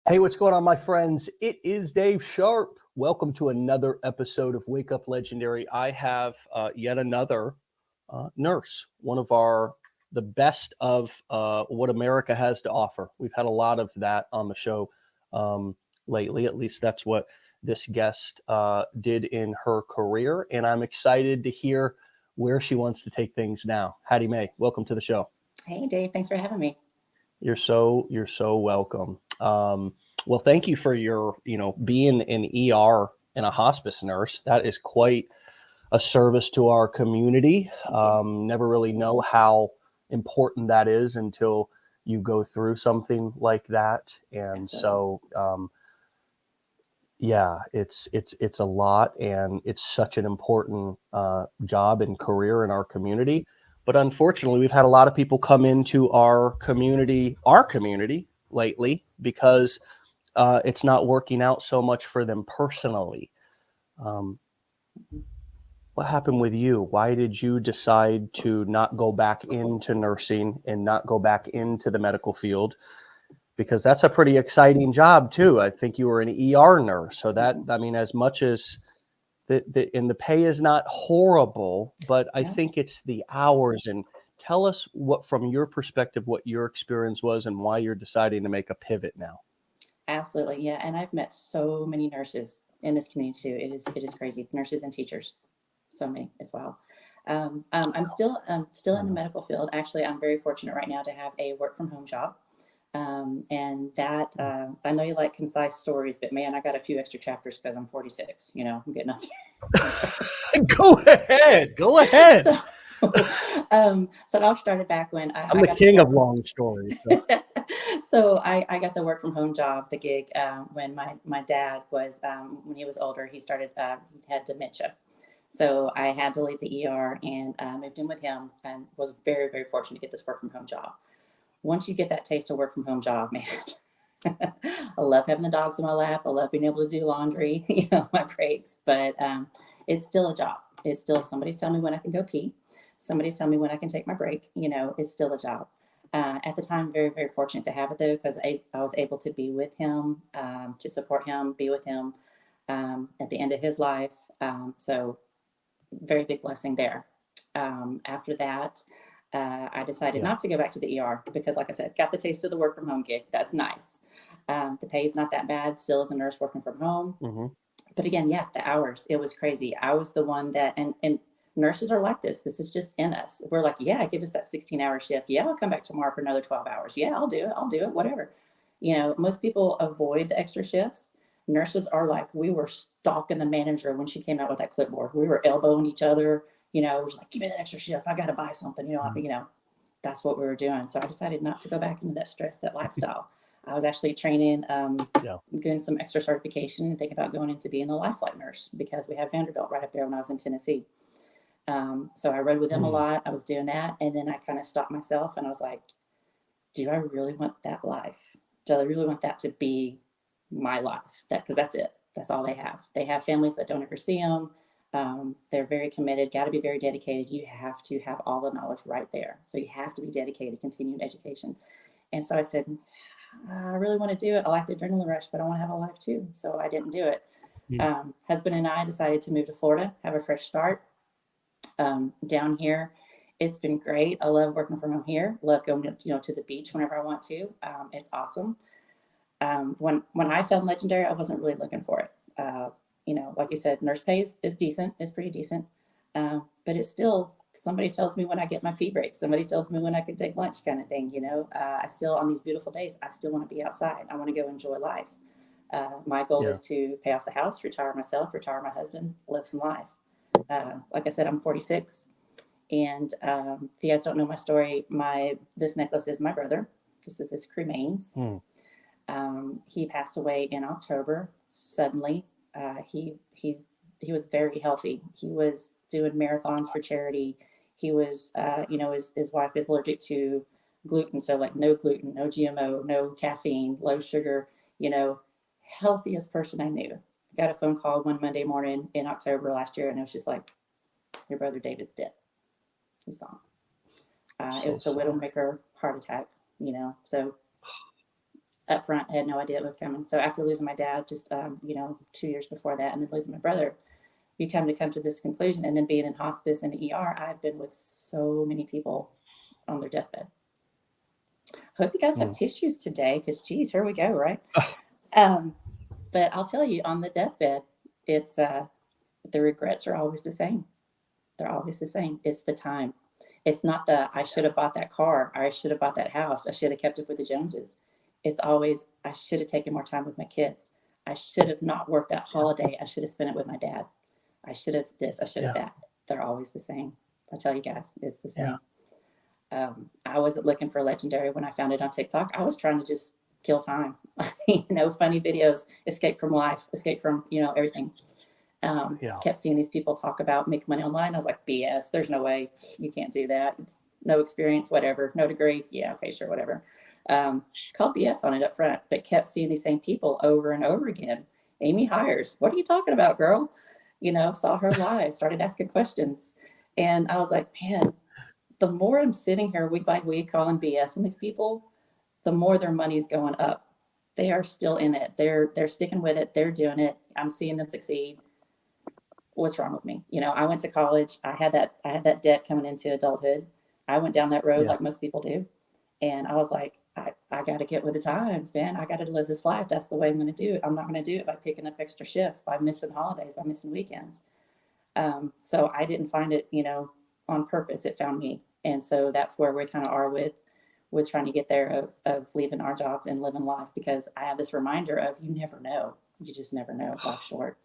Hey, what's going on, my friends? It is Dave Sharpe. Welcome to another episode of Wake Up Legendary. I have yet another nurse, one of the best of what America has to offer. We've had a lot of that on the show lately. At least that's what this guest did in her career. And I'm excited to hear where she wants to take things now. HattieMae, welcome to the show. Hey, Dave. Thanks for having me. You're so welcome. Well, thank you for your, being an ER and a hospice nurse. That is quite a service to our community. Never really know how important that is until you go through something like that. And Absolutely. yeah, it's a lot, and it's such an important job and career in our community. But unfortunately, we've had a lot of people come into our community lately because it's not working out so much for them personally. Um, what happened with you? Why did you decide to not go back into nursing and not go back into the medical field? Because that's a pretty exciting job too. I think you were an ER nurse, so that, Mhm. I mean, as much as and the pay is not horrible, but I No, think it's the hours. And tell us what, from your perspective, what your experience was and why you're deciding to make a pivot now. absolutely. Yeah. And I've met so many nurses in this community too. It is crazy. Nurses and teachers, so many as well. I'm still I in the know. medical field. Actually, I'm very fortunate right now to have a work from home job. And that I know you like concise stories, but man, I got a few extra chapters because I'm 46. I'm getting up Go ahead. Go ahead. so, so it all started back when I'm I the got this king of work from. long stories. So. So I got the work from home job, the gig, when my dad was, when he was older, he had dementia. So I had to leave the ER and moved in with him and was very, very fortunate to get this work from home job. Once you get that taste of work from home job, man, I love having the dogs in my lap. I love being able to do laundry, my breaks, but it's still a job. It's still somebody's telling me when I can go pee. Somebody's telling me when I can take my break. It's still a job. At the time, very, very fortunate to have it though, because I was able to be with him, to support him, be with him at the end of his life. So, very big blessing there. After that, I decided Yeah. not to go back to the ER because, like I said, got the taste of the work from home gig. That's nice. The pay is not that bad, still as a nurse working from home. Hmm. But again, yeah, the hours, it was crazy. I was the one that, and nurses are like this. This is just in us. We're like, yeah, give us that 16-hour shift. Yeah, I'll come back tomorrow for another 12 hours. Yeah, I'll do it. I'll do it, whatever. Most people avoid the extra shifts. Nurses are like, we were stalking the manager when she came out with that clipboard. We were elbowing each other. We're just like, give me that extra shift. I got to buy something. That's what we were doing. So I decided not to go back into that stress, that lifestyle. I was actually training, Yeah. doing some extra certification and thinking about going into being a life flight nurse because we have Vanderbilt right up there when I was in Tennessee. So I rode with them a Mm. lot. I was doing that. And then I kind of stopped myself and I was like, do I really want that life? Do I really want that to be my life? Because that's it. That's all they have. They have families that don't ever see them. They're very committed, got to be very dedicated. You have to have all the knowledge right there. So you have to be dedicated, continued education. And so I said, I really want to do it. I like the adrenaline rush, but I want to have a life too. So I didn't do it. Mm. Husband and I decided to move to Florida, have a fresh start. Down here, it's been great. I love working from home here. Love going to the beach whenever I want to. It's awesome. When I found Legendary, I wasn't really looking for it. Like you said, nurse pay is decent. It's pretty decent, but it's still somebody tells me when I get my pee break. Somebody tells me when I can take lunch, kind of thing. I still on these beautiful days, I still want to be outside. I want to go enjoy life. My goal Yeah. is to pay off the house, retire myself, retire my husband, live some life. Like I said, I'm 46, and if you guys don't know my story, my this necklace is my brother. This is his cremains. Mm. He passed away in October suddenly. He was very healthy. He was doing marathons for charity. He was, his wife is allergic to gluten, so like no gluten, no GMO, no caffeine, low sugar. You know, Healthiest person I knew. I got a phone call one Monday morning in October last year, and it was just like, your brother David's dead. He's gone. It So was the sorry. Widowmaker heart attack. So up front. I had no idea it was coming. So after losing my dad, just 2 years before that, and then losing my brother, you come to this conclusion. And then being in hospice and ER, I've been with so many people on their deathbed. Hope you guys have tissues today, because geez, here we go, right? But I'll tell you, on the deathbed, it's the regrets are always the same. They're always the same. It's the time. It's not the I should have bought that car, or I should have bought that house, I should have kept up with the Joneses. It's always I should have taken more time with my kids. I should have not worked that holiday. I should have spent it with my dad. I should have this. I should have that. They're always the same. I tell you guys, it's the same. I wasn't looking for legendary when I found it on TikTok. I was trying to just kill time. Funny videos, escape from life, escape from everything. Kept seeing these people talk about make money online. I was like, BS. There's no way. You can't do that. No experience, whatever. No degree. Yeah, okay, sure, whatever. Called BS on it up front, but kept seeing these same people over and over again. Amy Hires, what are you talking about, girl? Saw her live, started asking questions. And I was like, man, the more I'm sitting here week by week calling BS on these people, the more their money's going up. They are still in it. They're sticking with it. They're doing it. I'm seeing them succeed. What's wrong with me? I went to college. I had that debt coming into adulthood. I went down that road like most people do. And I was like, I got to get with the times, man. I got to live this life. That's the way I'm going to do it. I'm not going to do it by picking up extra shifts, by missing holidays, by missing weekends. So I didn't find it, on purpose. It found me. And so that's where we kind of are with trying to get there of leaving our jobs and living life, because I have this reminder of you never know. You just never know. Life's short.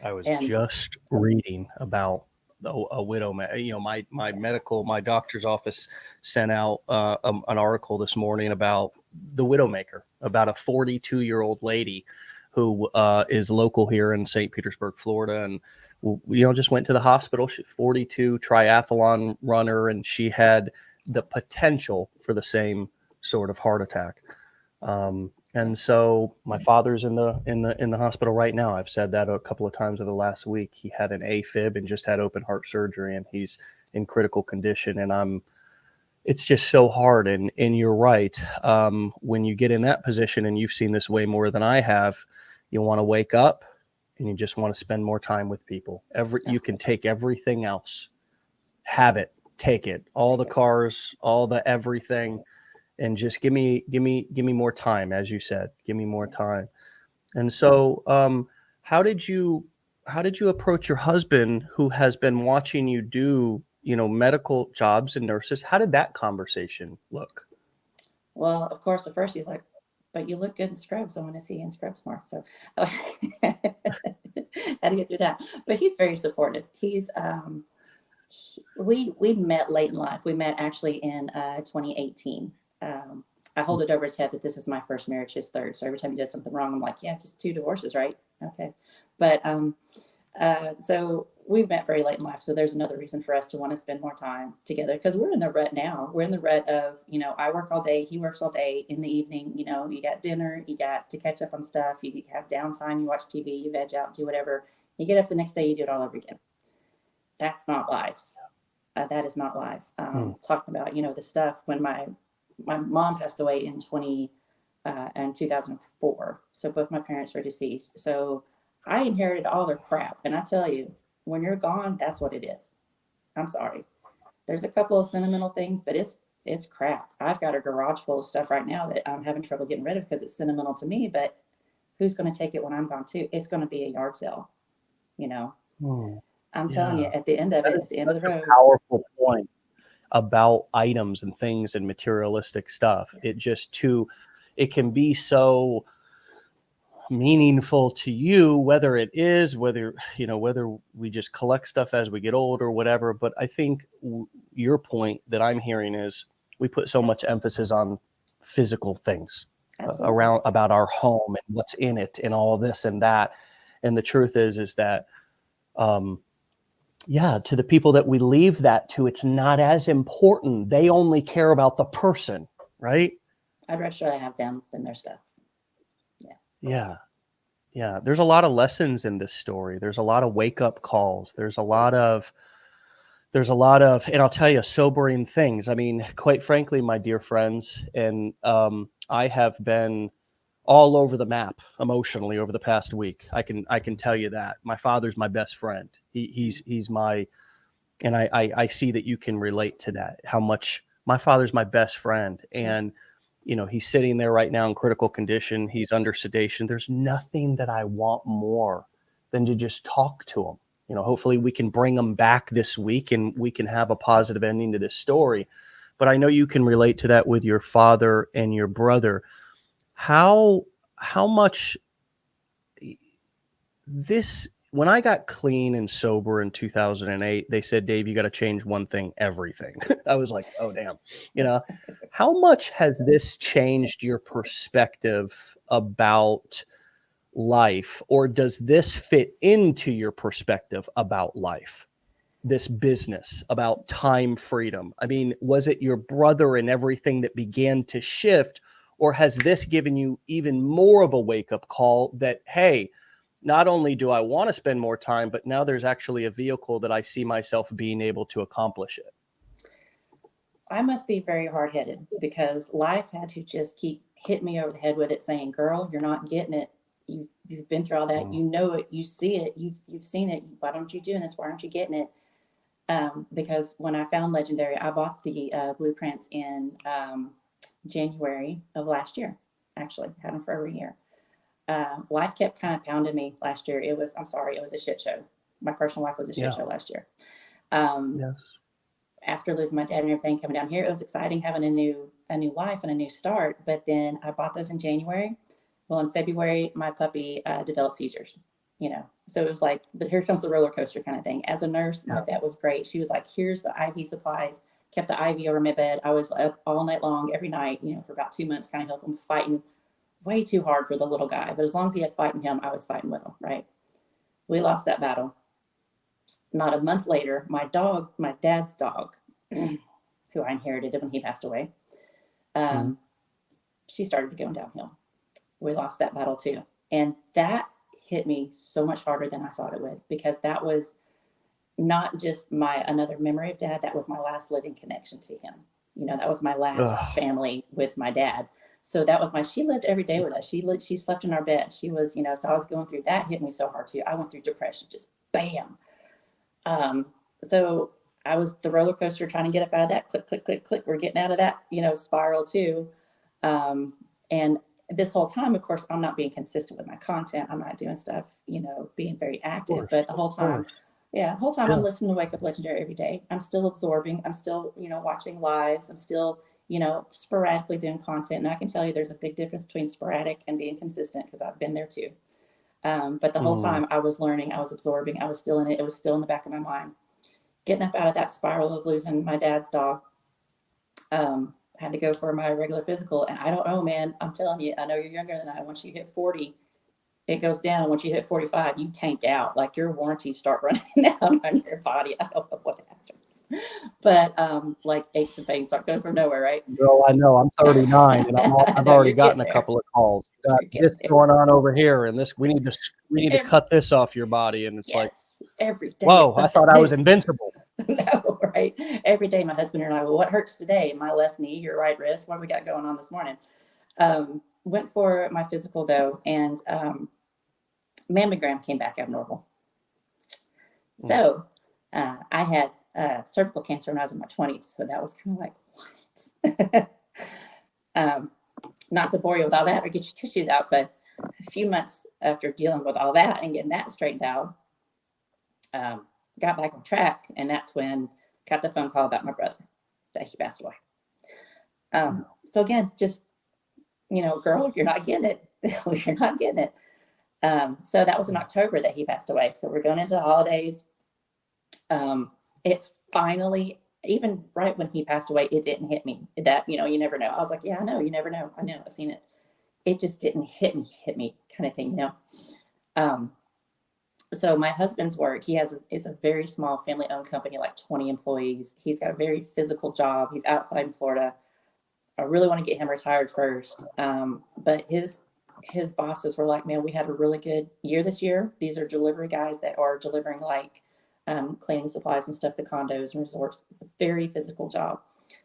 I was just reading about a widow. My doctor's office sent out an article this morning about the widowmaker, about a 42-year-old lady who is local here in St. Petersburg, Florida, and just went to the hospital. She's 42, triathlon runner, and she had the potential for the same sort of heart attack. And so my father's in the hospital right now. I've said that a couple of times over the last week. He had an AFib and just had open heart surgery, and he's in critical condition. And it's just so hard. And you're right. When you get in that position, and you've seen this way more than I have, you want to wake up and you just want to spend more time with people. You can take everything else, have it, take it, all the cars, all the everything. And just give me more time, as you said. Give me more time. And so, how did you approach your husband, who has been watching you do, medical jobs and nurses? How did that conversation look? Well, of course, at first he's like, "But you look good in scrubs. I want to see you in scrubs more." So, had to get through that. But he's very supportive. He's we met late in life. We met actually in 2018. I hold it over his head that this is my first marriage, his third. So every time he does something wrong, I'm like, yeah, just 2 divorces, right? Okay. But so we met very late in life. So there's another reason for us to want to spend more time together, because we're in the rut now. We're in the rut of, I work all day, he works all day. In the evening, you got dinner, you got to catch up on stuff, you have downtime, you watch TV, you veg out, do whatever. You get up the next day, you do it all over again. That's not life. That is not life. Talking about, the stuff when my mom passed away in 2004. So both my parents were deceased. So I inherited all their crap. And I tell you, when you're gone, that's what it is. I'm sorry. There's a couple of sentimental things, but it's crap. I've got a garage full of stuff right now that I'm having trouble getting rid of because it's sentimental to me, but who's going to take it when I'm gone too? It's going to be a yard sale, I'm telling you, at the end of it, at the end of the road. Powerful point about items and things and materialistic stuff. Yes. It can be so meaningful to you, whether we just collect stuff as we get old or whatever. But I think your point that I'm hearing is we put so much emphasis on physical things about our home and what's in it and all this and that. And the truth is that, to the people that we leave that to, it's not as important. They only care about the person, right? I'd rather have them than their stuff. Yeah. There's a lot of lessons in this story. There's a lot of wake up calls. There's a lot of there's a lot of, and I'll tell you, sobering things. I mean, quite frankly, my dear friends, and I have been all over the map emotionally over the past week. I can tell you that. My father's my best friend. He's my, and I see that you can relate to that. How much my father's my best friend, and he's sitting there right now in critical condition. He's under sedation. There's nothing that I want more than to just talk to him. Hopefully we can bring him back this week and we can have a positive ending to this story. But I know you can relate to that with your father and your brother. How much this, when I got clean and sober in 2008, they said, Dave, you got to change one thing, everything. I was like, oh, damn. How much has this changed your perspective about life, or does this fit into your perspective about life? This business about time freedom. I mean, was it your brother and everything that began to shift, or has this given you even more of a wake-up call that, hey, not only do I want to spend more time, but now there's actually a vehicle that I see myself being able to accomplish it? I must be very hard-headed because life had to just keep hitting me over the head with it, saying, "Girl, you're not getting it. You've been through all that. Mm. You know it. You see it. You've seen it. Why don't you doing this? Why aren't you getting it?" Because when I found Legendary, I bought the blueprints in January of last year. Actually, had them for over a year. Life kept kind of pounding me last year. I'm sorry, it was a shit show. My personal life was a shit Yeah. show last year. Um, Yes. After losing my dad and everything, coming down here, it was exciting having a new life and a new start. But then I bought those in January. Well, in February, my puppy developed seizures. So it was like, here comes the roller coaster kind of thing. As a nurse, my Yeah. vet was great. She was like, here's the IV supplies. Kept the IV over my bed. I was up all night long, every night, for about 2 months, kind of help him fighting way too hard for the little guy. But as long as he had fighting him, I was fighting with him, right? We lost that battle. Not a month later, my dog, my dad's dog, who I inherited when he passed away, Mhm. she started going downhill. We lost that battle too. And that hit me so much harder than I thought it would, because that was not just another memory of dad. That was my last living connection to him. That was my last Ugh. family with my dad. So that was she lived every day with us. She slept in our bed. She was, so I was going through that, hit me so hard too. I went through depression, just bam. So I was the roller coaster trying to get up out of that. Click, click, click, click. We're getting out of that, spiral too. And this whole time, of course, I'm not being consistent with my content. I'm not doing stuff, being very active. But the whole time, I'm Yeah. listening to Wake Up Legendary every day. I'm still absorbing. I'm still, watching lives. I'm still, sporadically doing content. And I can tell you there's a big difference between sporadic and being consistent, because I've been there too. But the whole Mm. time I was learning, I was absorbing, I was still in it. It was still in the back of my mind. Getting up out of that spiral of losing my dad's dog, had to go for my regular physical. And I don't know, man, I'm telling you, I know you're younger than I. Once you hit 40, it goes down. Once you hit 45, you tank out. Like your warranties start running down on your body. I don't know what happens. But like aches and pains start going from nowhere, right? Girl, I know. I'm 39 and I I've know already you're gotten getting a there. couple of calls. You got You're this getting there. going on over here, and this we need to Every, cut this off your body. And it's like, yes, every day it's whoa, I something thought I was new. invincible. No, right? Every day, my husband and I, well, what hurts today? My left knee, your right wrist. What do we got going on this morning? Went for my physical though, and mammogram came back abnormal. Mm. So I had cervical cancer when I was in my 20s. So that was kind of like, what? Not to bore you with all that or get your tissues out, but a few months after dealing with all that and getting that straightened out, got back on track. And that's when got the phone call about my brother that he passed away. So again, just, girl, you're not getting it. You're not getting it. So that was in October that he passed away. So we're going into the holidays. It finally, even right when he passed away, it didn't hit me that, you never know. I was like, yeah, I know, you never know. I know, I've seen it. It just didn't hit me kind of thing, So my husband's work, is a very small family owned company, like 20 employees. He's got a very physical job. He's outside in Florida. I really want to get him retired first. But his bosses were like, man, we had a really good year this year. These are delivery guys that are delivering like cleaning supplies and stuff, the condos and resorts. It's a very physical job.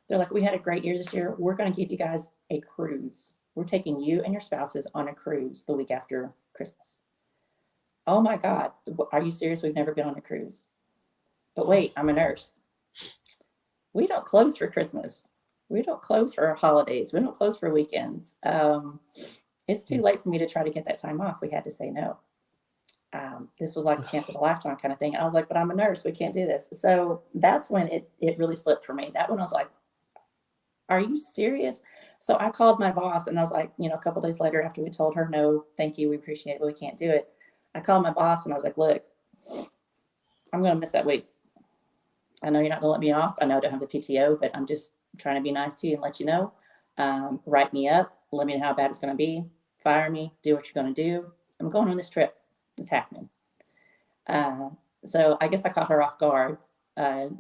They're like, we had a great year this year. We're going to give you guys a cruise. We're taking you and your spouses on a cruise the week after Christmas. Oh my God. Are you serious? We've never been on a cruise. But wait, I'm a nurse. We don't close for Christmas. We don't close for holidays. We don't close for weekends. It's too late for me to try to get that time off. We had to say no. This was like a chance of a lifetime kind of thing. I was like, but I'm a nurse. We can't do this. So that's when it really flipped for me. That one I was like, are you serious? So I called my boss and I was like, a couple days later after we told her, no, thank you. We appreciate it, but we can't do it. I called my boss and I was like, look, I'm going to miss that week. I know you're not going to let me off. I know I don't have the PTO, but I'm just trying to be nice to you and let you know. Write me up. Let me know how bad it's going to be. Fire me. Do what you're going to do. I'm going on this trip. It's happening. So I guess I caught her off guard.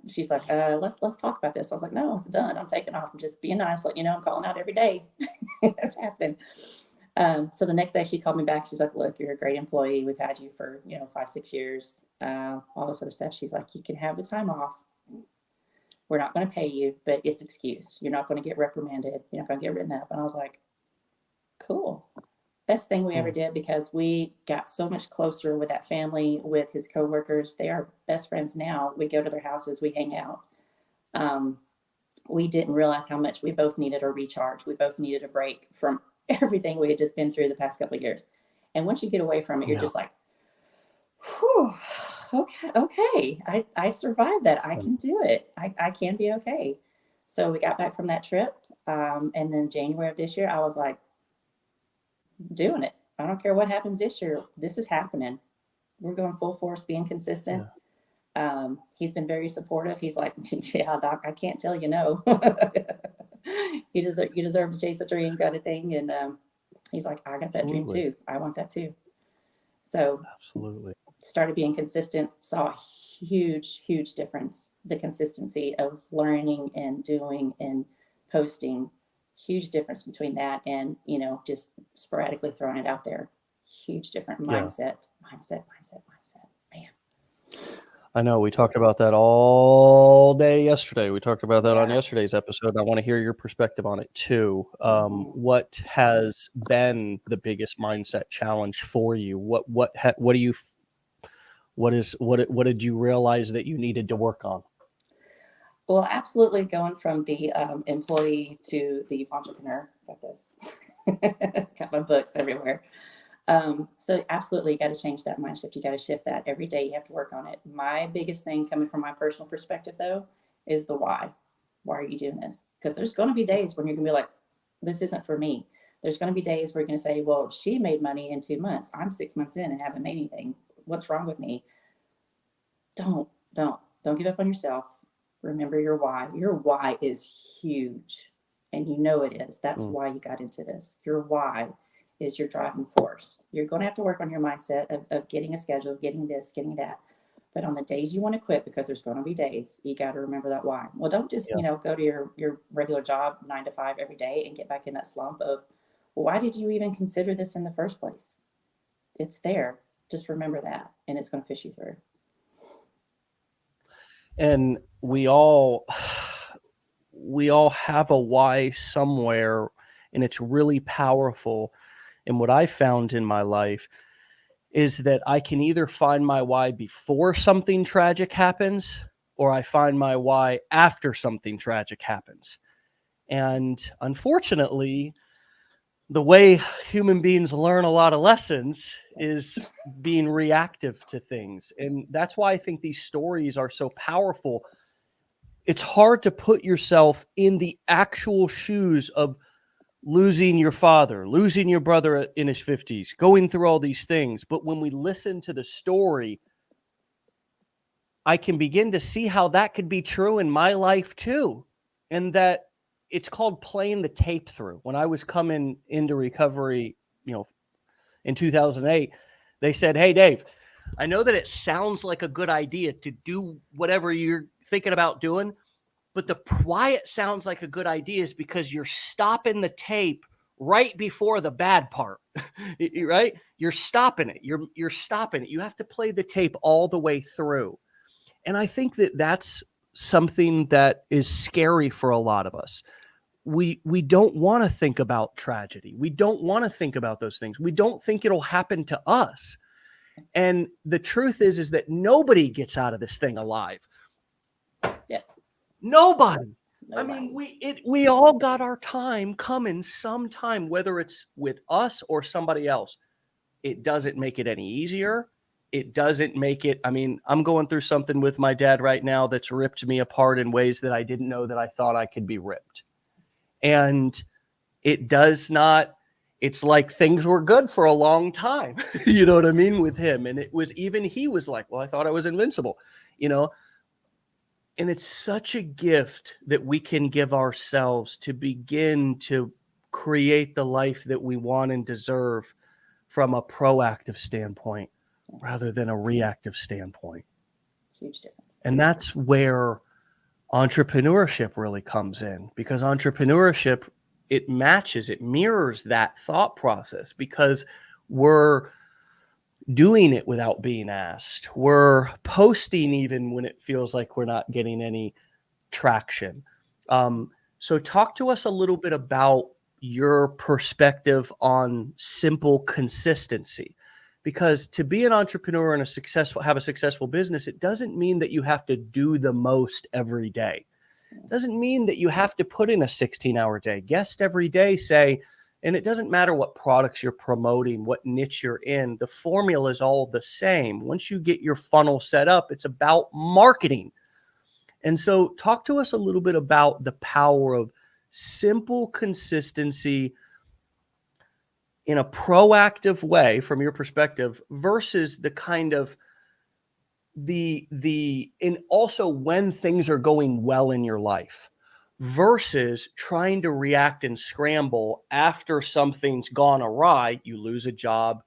She's like, let's talk about this. I was like, no, it's done. I'm taking off. I'm just being nice. Let you know I'm calling out every day. It's happened. So the next day she called me back. She's like, look, you're a great employee. We've had you for, 5-6 years, all this other stuff. She's like, you can have the time off. We're not going to pay you, but it's excused. You're not going to get reprimanded. You're not going to get written up. And I was like, cool. Best thing we ever did, because we got so much closer with that family, with his coworkers. They are best friends now. We go to their houses, we hang out. We didn't realize how much we both needed a recharge. We both needed a break from everything we had just been through the past couple of years. And once you get away from it, you're just like, whew, okay. I survived that. I can do it. I can be okay. So we got back from that trip. And then January of this year, I was like, doing it. I don't care what happens this year. This is happening. We're going full force, being consistent. Yeah. He's been very supportive. He's like, yeah, doc, I can't tell you no. you deserve to chase a dream kind of thing. And he's like, I got that dream too. I want that too. So absolutely started being consistent, saw a huge difference. The consistency of learning and doing and posting. Huge difference between that and, just sporadically throwing it out there. Huge different mindset. Man. I know we talked about that all day yesterday. We talked about that on yesterday's episode. I want to hear your perspective on it too. What has been the biggest mindset challenge for you? What did you realize that you needed to work on? Well, absolutely going from the employee to the entrepreneur. Got this. Got my books everywhere. So absolutely, you got to change that mindset. You got to shift that every day. You have to work on it. My biggest thing coming from my personal perspective, though, is the why. Why are you doing this? Because there's going to be days when you're going to be like, this isn't for me. There's going to be days where you're going to say, well, she made money in 2 months. I'm 6 months in and haven't made anything. What's wrong with me? Don't give up on yourself. Remember your why. Your why is huge, and you know it is. That's why you got into this. Your why is your driving force. You're going to have to work on your mindset of getting a schedule, getting this, getting that. But on the days you want to quit, because there's going to be days, you got to remember that why. Well, don't just, go to your regular job 9 to 5 every day and get back in that slump of, well, why did you even consider this in the first place? It's there. Just remember that, and it's going to push you through. And we all have a why somewhere, and it's really powerful. And what I found in my life is that I can either find my why before something tragic happens, or I find my why after something tragic happens. And unfortunately, the way human beings learn a lot of lessons is being reactive to things. And that's why I think these stories are so powerful. It's hard to put yourself in the actual shoes of losing your father, losing your brother in his 50s, going through all these things. But when we listen to the story, I can begin to see how that could be true in my life too. And that it's called playing the tape through. When I was coming into recovery, in 2008, they said, hey, Dave, I know that it sounds like a good idea to do whatever you're thinking about doing, but why it sounds like a good idea is because you're stopping the tape right before the bad part, right? You're stopping it. You're stopping it. You have to play the tape all the way through. And I think that that's something that is scary for a lot of us. We don't want to think about tragedy. We don't want to think about those things. We don't think it'll happen to us. And the truth is that nobody gets out of this thing alive. Yeah. Nobody. I Nobody. mean, we all got our time coming sometime, whether it's with us or somebody else. It doesn't make it any easier. It doesn't make it, I mean, I'm going through something with my dad right now that's ripped me apart in ways that I didn't know that I thought I could be ripped. And it does not, it's like things were good for a long time, you know what I mean, with him. And it was even, he was like, well, I thought I was invincible, you know. And it's such a gift that we can give ourselves to begin to create the life that we want and deserve from a proactive standpoint rather than a reactive standpoint. Huge difference. And that's where entrepreneurship really comes in, because entrepreneurship, it matches, it mirrors that thought process, because we're doing it without being asked. We're posting even when it feels like we're not getting any traction. So talk to us a little bit about your perspective on simple consistency, because to be an entrepreneur and have a successful business, it doesn't mean that you have to do the most every day. It doesn't mean that you have to put in a 16-hour day. Guest every day, say, and it doesn't matter what products you're promoting, what niche you're in, the formula is all the same. Once you get your funnel set up, it's about marketing. And so talk to us a little bit about the power of simple consistency in a proactive way from your perspective versus the kind of and also when things are going well in your life versus trying to react and scramble after something's gone awry. You lose a job,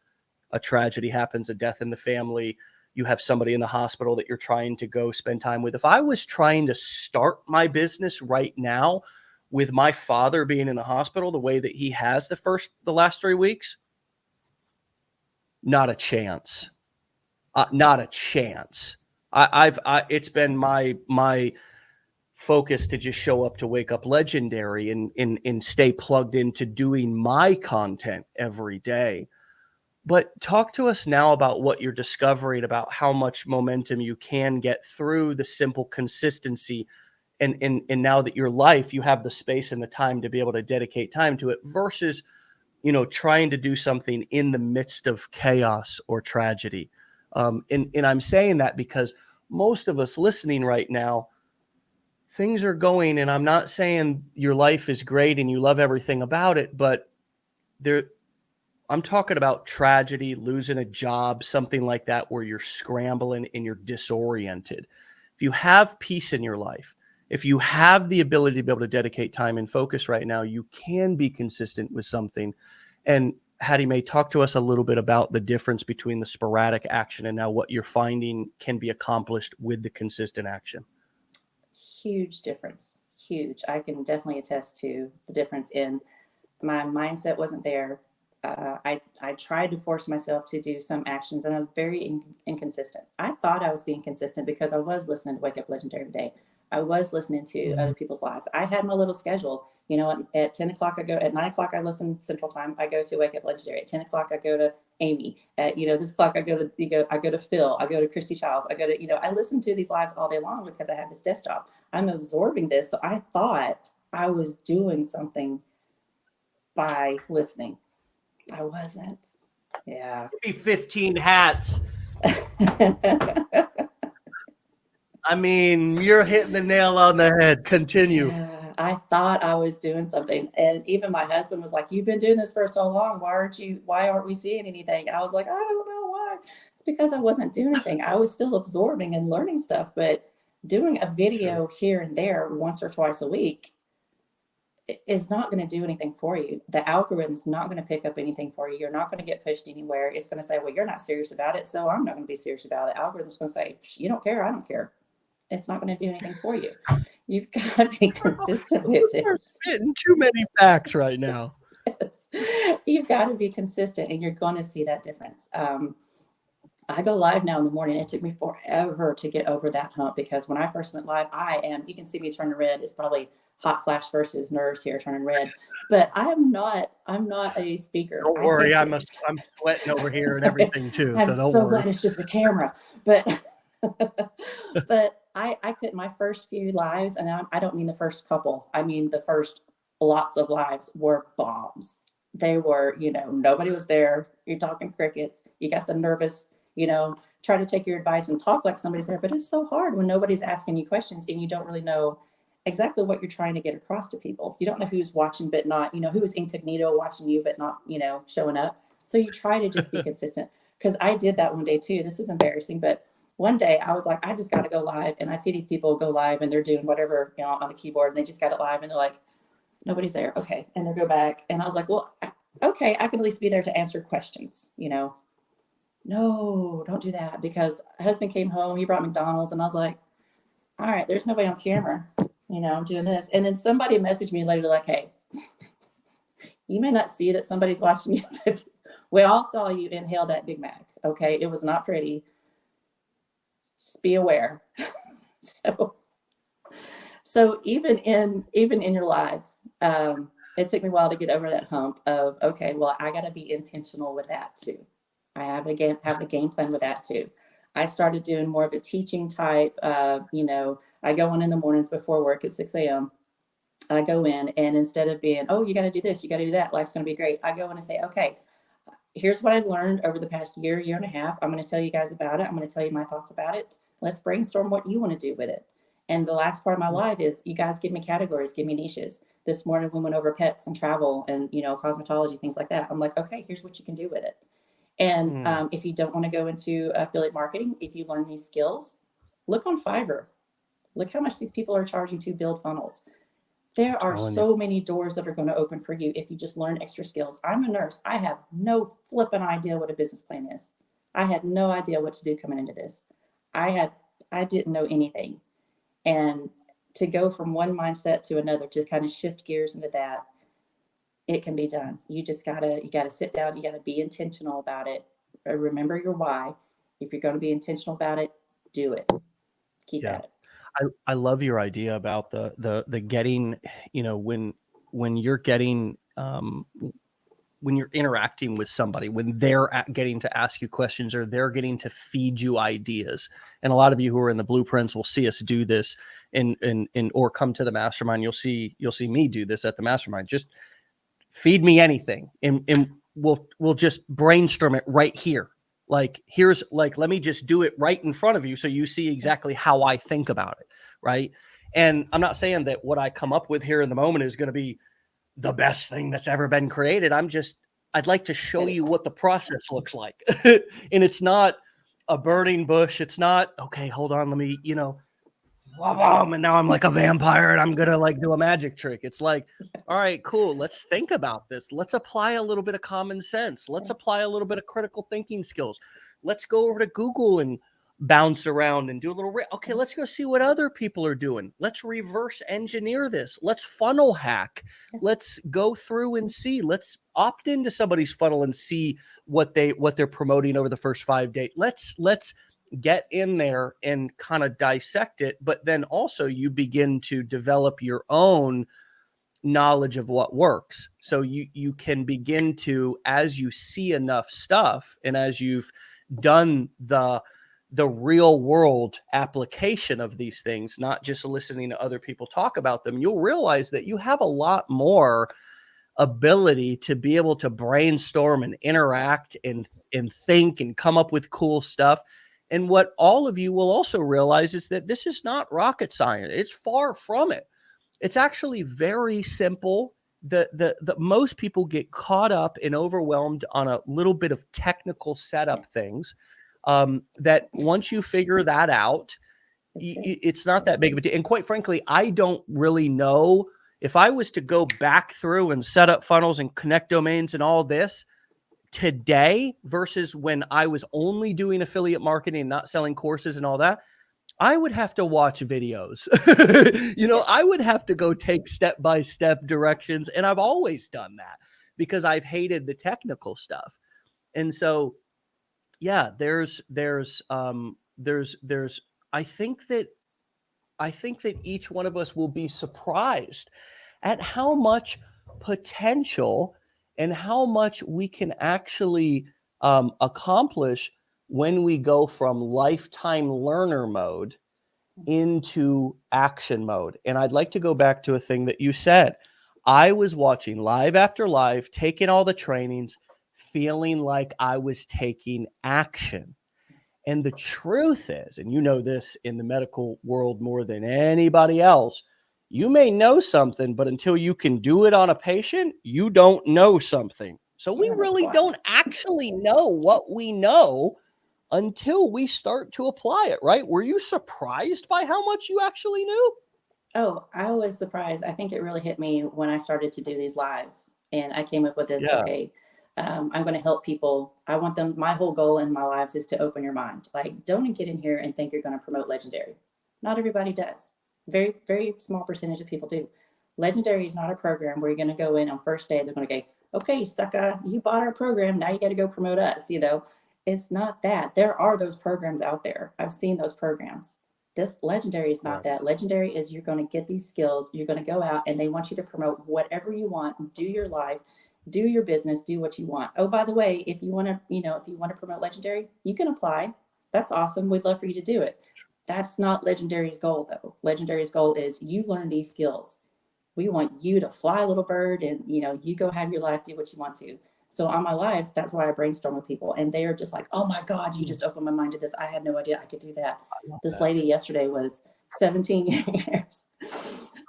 a tragedy happens, a death in the family, you have somebody in the hospital that you're trying to go spend time with. If I was trying to start my business right now with my father being in the hospital the way that he has the last 3 weeks, not a chance. Not a chance. It's been my focus to just show up to Wake Up Legendary and stay plugged into doing my content every day. But talk to us now about what you're discovering about how much momentum you can get through the simple consistency. And now that your life, you have the space and the time to be able to dedicate time to it versus, trying to do something in the midst of chaos or tragedy. And I'm saying that because most of us listening right now, things are going, and I'm not saying your life is great and you love everything about it, but I'm talking about tragedy, losing a job, something like that, where you're scrambling and you're disoriented. If you have peace in your life, if you have the ability to be able to dedicate time and focus right now, you can be consistent with something. And HattieMae, talk to us a little bit about the difference between the sporadic action and now what you're finding can be accomplished with the consistent action. Huge difference. Huge. I can definitely attest to the difference in my mindset wasn't there. I tried to force myself to do some actions and I was very inconsistent. I thought I was being consistent because I was listening to Wake Up Legendary every day. I was listening to other people's lives. I had my little schedule. At 10 o'clock, I go, at 9 o'clock, I listen Central Time. I go to Wake Up Legendary. At 10 o'clock, I go to Amy. At, this clock, I go to Phil. I go to Christy Childs. I listen to these lives all day long because I have this desk job. I'm absorbing this. So I thought I was doing something by listening. I wasn't. Yeah. 15 hats. I mean, you're hitting the nail on the head. Continue. Yeah, I thought I was doing something. And even my husband was like, you've been doing this for so long. Why aren't we seeing anything? And I was like, I don't know why. It's because I wasn't doing anything. I was still absorbing and learning stuff, but doing a video here and there once or twice a week is not going to do anything for you. The algorithm's not going to pick up anything for you. You're not going to get pushed anywhere. It's going to say, well, you're not serious about it, so I'm not going to be serious about it. The algorithm's going to say, you don't care, I don't care. It's not going to do anything for you. You've got to be consistent with it. You're spitting too many facts right now. Yes. You've got to be consistent, and you're going to see that difference. I go live now in the morning. It took me forever to get over that hump because when I first went live, you can see me turning red. It's probably hot flash versus nerves here turning red, but I'm not a speaker. Don't I worry, can't I'm get, I'm sweating over here and everything too, I'm so don't so worry. glad it's just the camera, but, but I couldn't, my first few lives, and I don't mean the first couple, I mean the first lots of lives were bombs. They were, nobody was there. You're talking crickets. You got the nervous, try to take your advice and talk like somebody's there. But it's so hard when nobody's asking you questions and you don't really know exactly what you're trying to get across to people. You don't know who's watching, but not, who's incognito watching you, but not, showing up. So you try to just be consistent. Because I did that one day too. This is embarrassing, but one day I was like, I just got to go live. And I see these people go live and they're doing whatever, on the keyboard and they just got it live and they're like, nobody's there. Okay. And they go back. And I was like, well, okay, I can at least be there to answer questions. No, don't do that because husband came home, he brought McDonald's, and I was like, all right, there's nobody on camera, I'm doing this. And then somebody messaged me later, like, hey, you may not see that somebody's watching you, but we all saw you inhale that Big Mac. Okay. It was not pretty. Just be aware. so so even in your lives, it took me a while to get over that hump of, okay, well, I got to be intentional with that too. I have a game plan with that too. I started doing more of a teaching type. I go in the mornings before work at 6 a.m. I go in and instead of being, oh, you got to do this, you got to do that, life's going to be great. I go in and say, okay, here's what I've learned over the past year and a half. I'm going to tell you guys about it. I'm going to tell you my thoughts about it. Let's brainstorm what you want to do with it. And the last part of my life is you guys give me categories, give me niches. This morning we went over pets and travel and, cosmetology, things like that. I'm like, okay, here's what you can do with it. And if you don't want to go into affiliate marketing, if you learn these skills, look on Fiverr. Look how much these people are charging to build funnels. There are so many doors that are going to open for you if you just learn extra skills. I'm a nurse. I have no flipping idea what a business plan is. I had no idea what to do coming into this. I didn't know anything. And to go from one mindset to another, to kind of shift gears into that, it can be done. You gotta sit down. You gotta be intentional about it. Remember your why. If you're going to be intentional about it, do it. Keep at it. I love your idea about the getting, when you're getting, when you're interacting with somebody, when they're getting to ask you questions or they're getting to feed you ideas. And a lot of you who are in the blueprints will see us do this or come to the mastermind. You'll see me do this at the mastermind. Just feed me anything and we'll just brainstorm it right here. Like, let me just do it right in front of you so you see exactly how I think about it, right? And I'm not saying that what I come up with here in the moment is going to be the best thing that's ever been created. I'd like to show you what the process looks like. And it's not a burning bush. It's not, okay, hold on, let me, and now I'm like a vampire and I'm going to do a magic trick. It's like, all right, cool. Let's think about this. Let's apply a little bit of common sense. Let's apply a little bit of critical thinking skills. Let's go over to Google and bounce around and do a little, okay, let's go see what other people are doing. Let's reverse engineer this. Let's funnel hack. Let's go through and see. Let's opt into somebody's funnel and see what they're promoting over the first 5 days. Let's get in there and kind of dissect it. But then also you begin to develop your own knowledge of what works. So you can begin to, as you see enough stuff and as you've done the real world application of these things, not just listening to other people talk about them, you'll realize that you have a lot more ability to be able to brainstorm and interact and think and come up with cool stuff. And what all of you will also realize is that this is not rocket science. It's far from it. It's actually very simple. The most people get caught up and overwhelmed on a little bit of technical setup things. That once you figure that out, it's not that big of a deal. And quite frankly, I don't really know if I was to go back through and set up funnels and connect domains and all this today versus when I was only doing affiliate marketing and not selling courses and all that, I would have to watch videos. I would have to go take step-by-step directions. And I've always done that because I've hated the technical stuff. And so yeah, there's I think that each one of us will be surprised at how much potential and how much we can actually accomplish when we go from lifetime learner mode into action mode. And I'd like to go back to a thing that you said. I was watching live after live, taking all the trainings, feeling like I was taking action. And the truth is, and you know this in the medical world more than anybody else, you may know something, but until you can do it on a patient, you don't know something. So we Can't know really squat. don't actually know what we know until we start to apply it, right? Were you surprised by how much you actually knew? Oh, I was surprised. I think it really hit me when I started to do these lives. And I came up with this, Yeah, okay, I'm going to help people. I want them, my whole goal in my lives is to open your mind. Like, don't get in here and think you're going to promote Legendary. Not everybody does. Very, very small percentage of people do. Legendary is not a program where you're going to go in on first day, they're going to go, okay, sucker, you bought our program. Now you got to go promote us. It's not that. There are those programs out there. I've seen those programs. This Legendary is not right. that. Legendary is you're going to get these skills, you're going to go out and they want you to promote whatever you want, do your life, do your business, do what you want. Oh, by the way, if you want to, if you want to promote Legendary, you can apply. That's awesome. We'd love for you to do it. That's not Legendary's goal though. Legendary's goal is you learn these skills. We want you to fly, little bird, and you go have your life, do what you want to. So on my lives, that's why I brainstorm with people, and they are just like, "Oh my God, you Mm, just opened my mind to this. I had no idea I could do that." I love This that. lady yesterday was 17 years.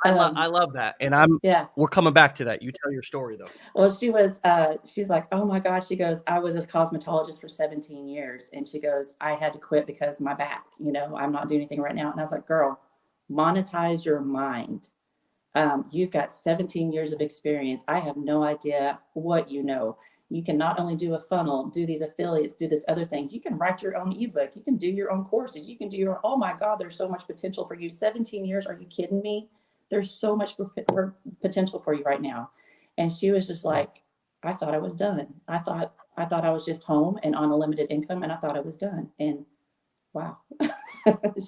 I um, love that. And I'm yeah, we're coming back to that. You tell your story though. well, she's like, "Oh my gosh," she goes, "I was a cosmetologist for 17 years," and she goes, "I had to quit because my back. I'm not doing anything right now." And I was like, "Girl, monetize your mind." You've got 17 years of experience. I have no idea what you know. You can not only do a funnel, do these affiliates, do this other things. You can write your own ebook. You can do your own courses. You can do oh my God, there's so much potential for you. 17 years. Are you kidding me? There's so much potential for you right now. And she was just Yeah. like, I thought I was done. I thought I was just home and on a limited income and I thought I was done. And wow,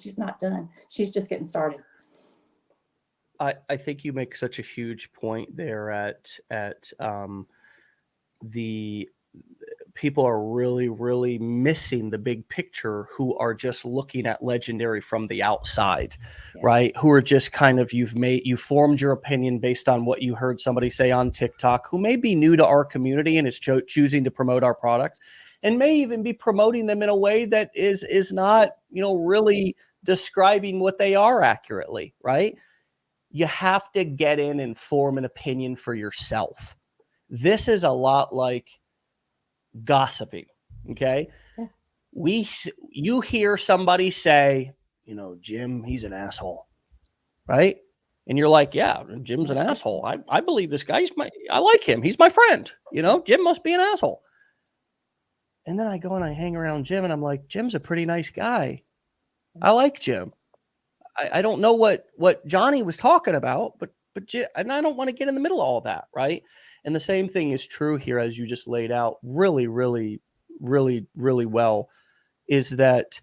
she's not done. She's just getting started. I think you make such a huge point there at the people are really, really missing the big picture who are just looking at Legendary from the outside, Yes. right? Who are just kind of, you formed your opinion based on what you heard somebody say on TikTok, who may be new to our community and is choosing to promote our products and may even be promoting them in a way that is not, really describing what they are accurately, right? You have to get in and form an opinion for yourself. This is a lot like gossiping. Okay. Yeah. We, you hear somebody say, Jim, he's an asshole, right? And you're like, yeah, Jim's an asshole. I believe this guy. I like him. He's my friend. Jim must be an asshole. And then I go and I hang around Jim and I'm like, Jim's a pretty nice guy. I like Jim. I don't know what Johnny was talking about, but and I don't want to get in the middle of all that, right? And the same thing is true here, as you just laid out really, really, really, really well, is that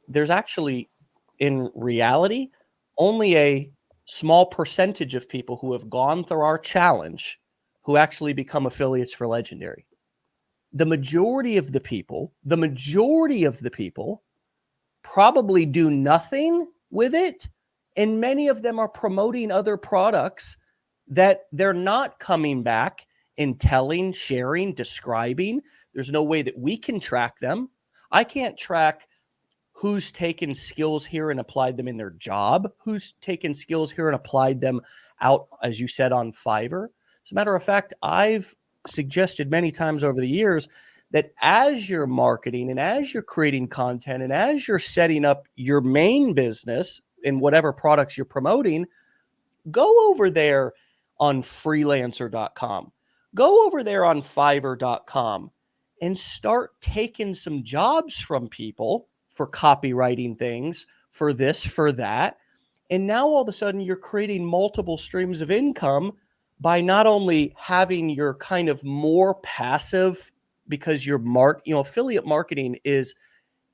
there's actually, in reality, only a small percentage of people who have gone through our challenge who actually become affiliates for Legendary. The majority of the people probably do nothing with it. And many of them are promoting other products that they're not coming back and telling, sharing, describing. There's no way that we can track them. I can't track who's taken skills here and applied them in their job, who's taken skills here and applied them out, as you said, on Fiverr. As a matter of fact, I've suggested many times over the years that as you're marketing and as you're creating content and as you're setting up your main business in whatever products you're promoting, go over there on freelancer.com. Go over there on fiverr.com and start taking some jobs from people for copywriting things, for this, for that. And now all of a sudden you're creating multiple streams of income by not only having your kind of more passive because affiliate marketing is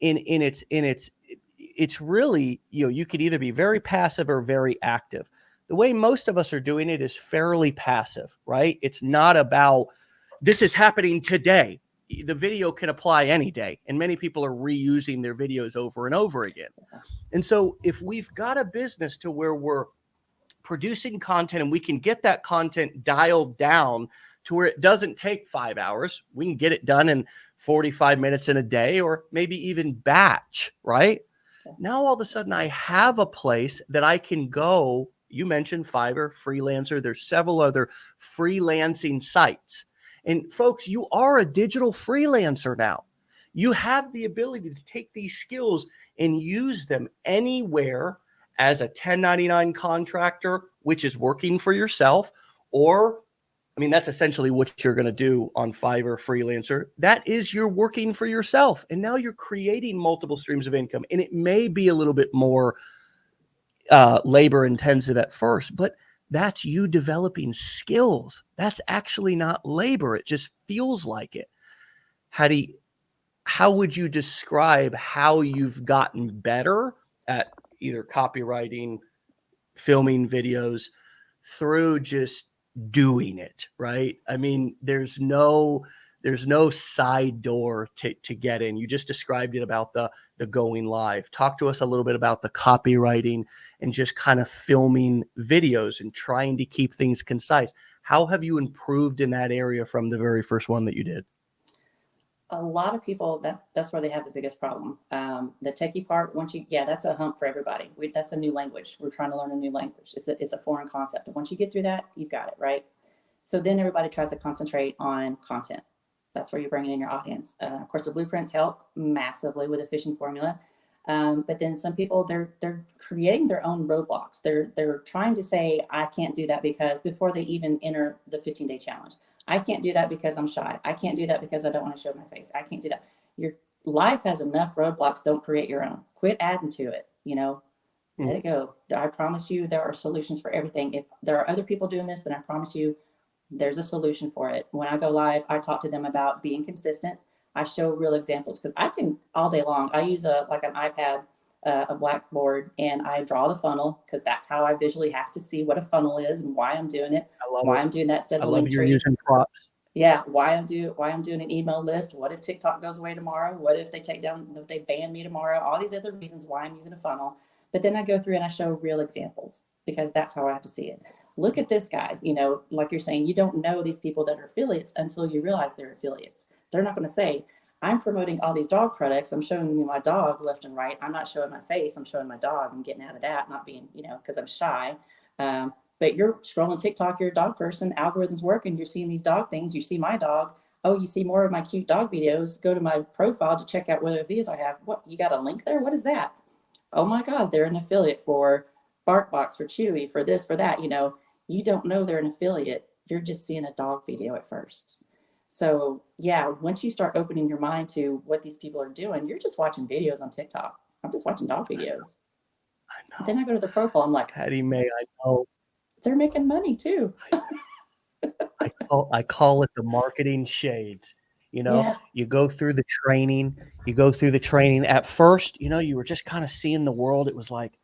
it's really, you could either be very passive or very active. The way most of us are doing it is fairly passive, right? It's not about this is happening today. The video can apply any day, and many people are reusing their videos over and over again. And so if we've got a business to where we're producing content and we can get that content dialed down to where it doesn't take 5 hours, we can get it done in 45 minutes in a day, or maybe even batch, right? Now, all of a sudden I have a place that I can go. You mentioned Fiverr, Freelancer. There's several other freelancing sites. And folks, you are a digital freelancer now. You have the ability to take these skills and use them anywhere as a 1099 contractor, which is working for yourself, or that's essentially what you're going to do on Fiverr, Freelancer. That is, you're working for yourself, and now you're creating multiple streams of income. And it may be a little bit more labor intensive at first, but that's you developing skills. That's actually not labor. It just feels like it. Hattie, how would you describe how you've gotten better at either copywriting, filming videos, through just doing it, right? There's no side door to get in. You just described it about the going live. Talk to us a little bit about the copywriting and just kind of filming videos and trying to keep things concise. How have you improved in that area from the very first one that you did? A lot of people, that's where they have the biggest problem. The techie part, that's a hump for everybody. That's a new language. We're trying to learn a new language. It's a foreign concept. But once you get through that, you've got it, right? So then everybody tries to concentrate on content. That's where you're bringing in your audience. Of course, the blueprints help massively with a fishing formula. But then some people, they're creating their own roadblocks. They're trying to say, I can't do that because, before they even enter the 15-day challenge, I can't do that because I'm shy. I can't do that because I don't want to show my face. I can't do that. Your life has enough roadblocks. Don't create your own. Quit adding to it. Let it go. I promise you there are solutions for everything. If there are other people doing this, then I promise you there's a solution for it. When I go live, I talk to them about being consistent. I show real examples, because I can all day long. I use an iPad, a blackboard, and I draw the funnel, because that's how I visually have to see what a funnel is and why I'm doing it. I'm doing that instead of a link tree. Using props. Yeah, why I'm doing an email list. What if TikTok goes away tomorrow? What if they ban me tomorrow? All these other reasons why I'm using a funnel. But then I go through and I show real examples, because that's how I have to see it. Look at this guy. Like you're saying, you don't know these people that are affiliates until you realize they're affiliates. They're not going to say, I'm promoting all these dog products. I'm showing you my dog left and right. I'm not showing my face. I'm showing my dog. I'm getting out of that, not being, because I'm shy. But you're scrolling TikTok, you're a dog person, algorithms working, you're seeing these dog things, you see my dog. Oh, you see more of my cute dog videos. Go to my profile to check out what other videos I have. What, you got a link there? What is that? Oh my God, they're an affiliate for BarkBox, for Chewy, for this, for that. You don't know they're an affiliate. You're just seeing a dog video at first. So yeah, once you start opening your mind to what these people are doing, you're just watching videos on TikTok. I'm just watching dog videos. I know. Then I go to the profile. I'm like, HattieMae, I know. They're making money too. I call it the marketing shades. Yeah. You go through the training. At first, you were just kind of seeing the world. It was like,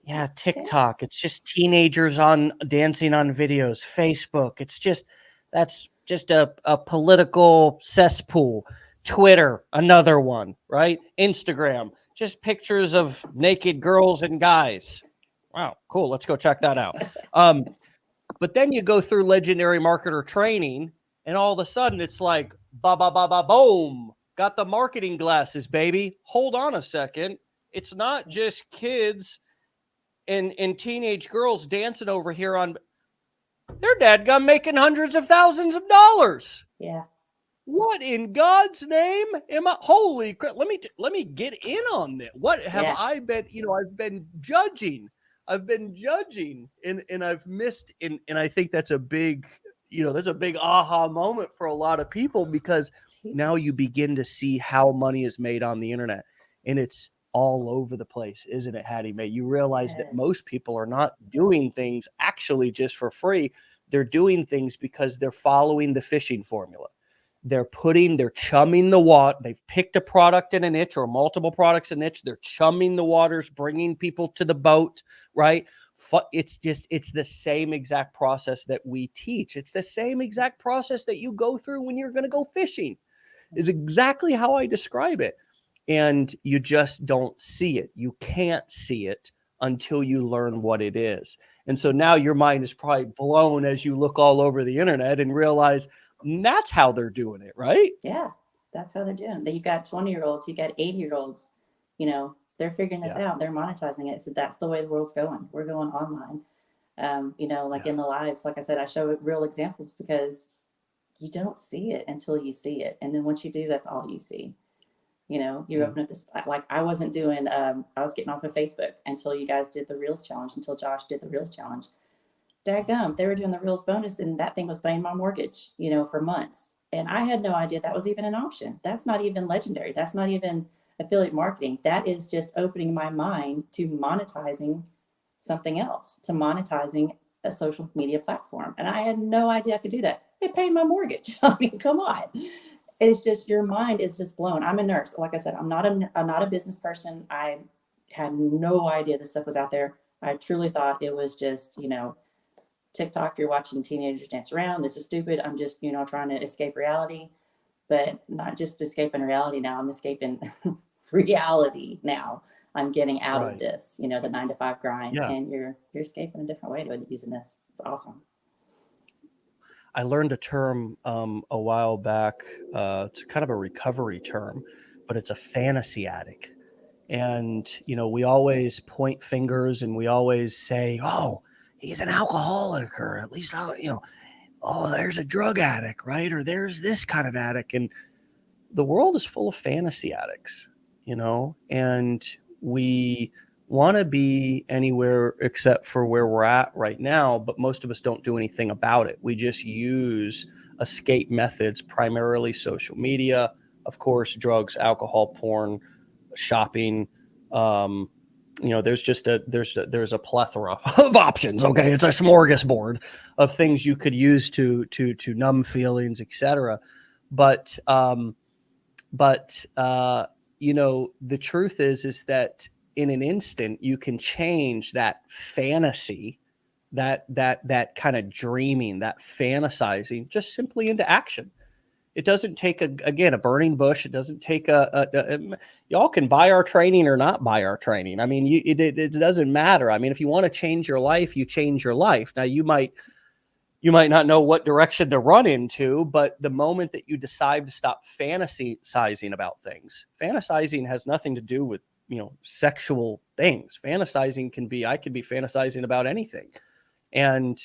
yeah, TikTok. It's just teenagers dancing on videos. Facebook. That's just a political cesspool. Twitter, another one, right? Instagram, just pictures of naked girls and guys. Wow, cool. Let's go check that out. But then you go through legendary marketer training, and all of a sudden it's like, boom, got the marketing glasses, baby. Hold on a second. It's not just kids and teenage girls dancing over here on their dadgum making hundreds of thousands of dollars. Yeah. What in God's name am I? Holy crap. Let me get in on this. What have I been, I've been judging and I've missed. And I think that's a big, that's a big aha moment for a lot of people, because now you begin to see how money is made on the internet, and it's all over the place, isn't it, HattieMae? You realize that most people are not doing things actually just for free. They're doing things because they're following the fishing formula. they're chumming the water. They've picked a product in a niche or multiple products in a niche. They're chumming the waters, bringing people to the boat, right? It's the same exact process that we teach. It's the same exact process that you go through when you're going to go fishing. Is exactly how I describe it. And you just don't see it. You can't see it until you learn what it is. And so now your mind is probably blown as you look all over the internet and realize that's how they're doing it, right? Yeah, that's how they're doing. You've got 20-year-olds, you've got 80-year-olds, they're figuring this Yeah. out. They're monetizing it. So that's the way the world's going. We're going online. Like in the lives, like I said, I show real examples because you don't see it until you see it. And then once you do, that's all you see. You open up this, like I wasn't doing, I was getting off of Facebook until you guys did the Reels challenge, until Josh did the Reels challenge. Dadgum, they were doing the Reels bonus and that thing was paying my mortgage, for months. And I had no idea that was even an option. That's not even legendary. That's not even affiliate marketing. That is just opening my mind to monetizing something else, to monetizing a social media platform. And I had no idea I could do that. It paid my mortgage. I mean, come on. It's just your mind is just blown. I'm a nurse. Like I said, I'm not a business person. I had no idea this stuff was out there. I truly thought it was just, TikTok, you're watching teenagers dance around. This is stupid. I'm just, trying to escape reality, but not just escaping reality now. I'm escaping reality now. I'm getting out of this, the 9-to-5 grind, and you're escaping a different way with using this. It's awesome. I learned a term a while back. It's kind of a recovery term, but it's a fantasy addict. And, we always point fingers and we always say, oh, he's an alcoholic, or at least, oh, there's a drug addict, right? Or there's this kind of addict. And the world is full of fantasy addicts, and we want to be anywhere except for where we're at right now. But most of us don't do anything about it. We just use escape methods, primarily social media, of course, drugs, alcohol, porn, shopping. There's a plethora of options. Okay, it's a smorgasbord of things you could use to numb feelings, etc. But the truth is that in an instant you can change that fantasy, that kind of dreaming, that fantasizing, just simply into action. It doesn't take a burning bush. It doesn't take y'all can buy our training or not buy our training. I mean, it doesn't matter. I mean, if you want to change your life, you change your life. Now you might not know what direction to run into, but the moment that you decide to stop fantasizing about things, fantasizing has nothing to do with, sexual things. Fantasizing I could be fantasizing about anything. And,